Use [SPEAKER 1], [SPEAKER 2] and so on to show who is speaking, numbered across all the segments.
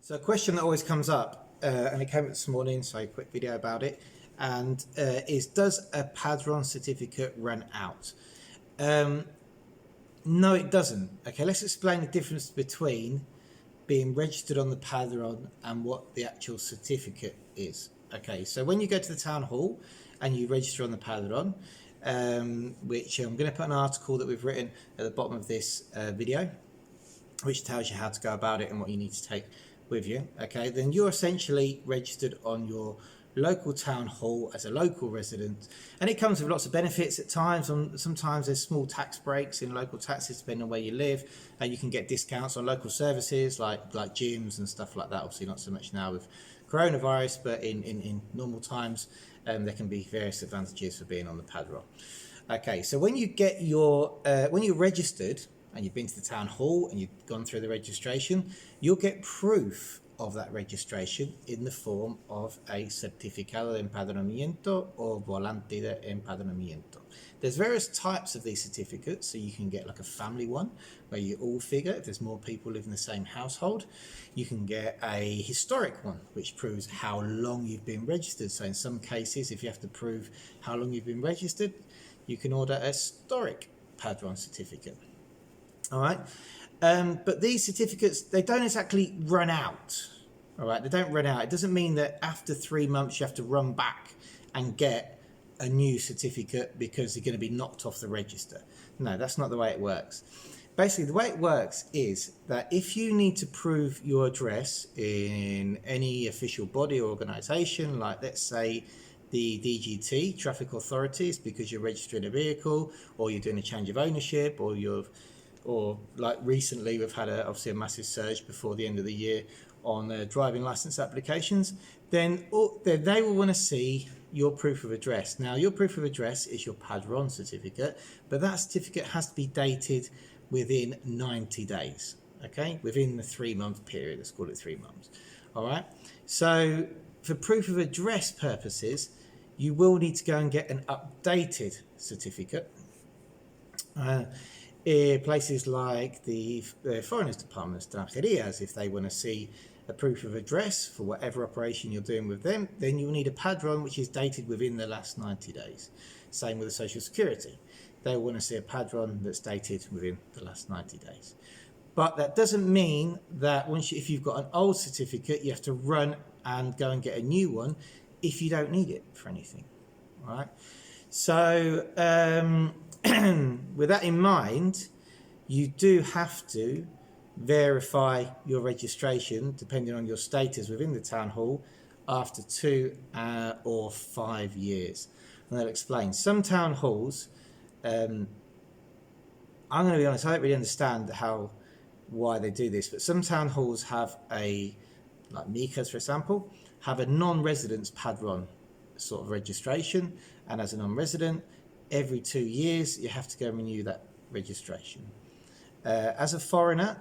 [SPEAKER 1] So a question that always comes up, and it came up this morning, so a quick video about it, and is, does a Padron certificate run out? No, it doesn't. Okay, let's explain the difference between being registered on the Padron and what the actual certificate is. Okay, so when you go to the town hall and you register on the Padron, which I'm going to put an article that we've written at the bottom of this video, which tells you how to go about it and what you need to take with you. Okay, then you're essentially registered on your local town hall as a local resident, and it comes with lots of benefits at times. Sometimes there's small tax breaks in local taxes depending on where you live, and you can get discounts on local services like gyms and stuff like that. Obviously not so much now with coronavirus, but in normal times there can be various advantages for being on the Padron. Okay, so when you get your when you're registered and you've been to the town hall and you've gone through the registration, you'll get proof of that registration in the form of a certificado de empadronamiento or volante de empadronamiento. There's various types of these certificates, so you can get like a family one where you all figure if there's more people live in the same household. You can get a historic one which proves how long you've been registered. So in some cases, if you have to prove how long you've been registered, you can order a historic Padron certificate. All right, but these certificates, they don't exactly run out. All right, they don't run out. It doesn't mean that after 3 months you have to run back and get a new certificate because you're going to be knocked off the register. No, that's not the way it works. Basically, the way it works is that if you need to prove your address in any official body or organisation, like let's say the DGT, traffic authorities, because you're registering a vehicle or you're doing a change of ownership, or like recently we've had obviously a massive surge before the end of the year on driving license applications, then they will want to see your proof of address. Now your proof of address is your Padron certificate, but that certificate has to be dated within 90 days, okay, within the 3-month period. Let's call it 3 months. All right, so for proof of address purposes, you will need to go and get an updated certificate. Places like the Foreigners Department, Extranjerías, if they want to see a proof of address for whatever operation you're doing with them, then you'll need a Padron which is dated within the last 90 days. Same with the Social Security. They'll want to see a Padron that's dated within the last 90 days. But that doesn't mean that if you've got an old certificate, you have to run and go and get a new one if you don't need it for anything. All right? So with that in mind, you do have to verify your registration depending on your status within the town hall after 2 or 5 years. And I'll explain. Some town halls, I'm going to be honest, I don't really understand why they do this, but some town halls have like Mika's for example, have a non-residence Padron sort of registration, and as a non-resident, every 2 years you have to go and renew that registration. As a foreigner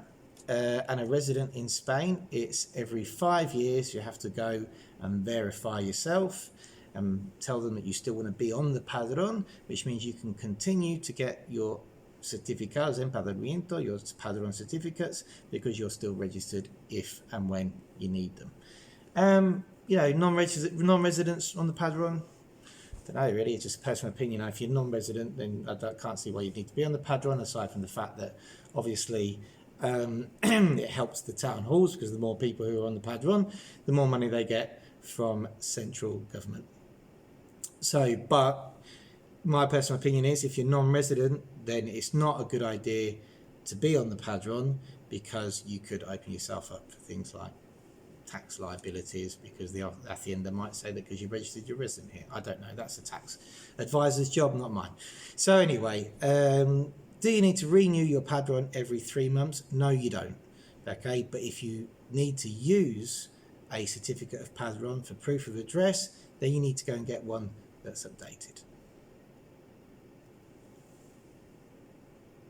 [SPEAKER 1] and a resident in Spain, it's every 5 years you have to go and verify yourself and tell them that you still want to be on the Padron, which means you can continue to get your certificados de empadronamiento, your Padron certificates, because you're still registered if and when you need them. You know, non-residents on the Padron, I don't know really, it's just a personal opinion. If you're non-resident, then I can't see why you need to be on the Padron, aside from the fact that obviously it helps the town halls, because the more people who are on the Padron, the more money they get from central government. So, but my personal opinion is, if you're non-resident, then it's not a good idea to be on the Padron, because you could open yourself up for things like tax liabilities, because at the end they might say that because you registered your resident here. I don't know, that's a tax advisor's job, not mine. So anyway, do you need to renew your Padron every 3 months? No, you don't. Okay, but if you need to use a certificate of Padron for proof of address, then you need to go and get one that's updated.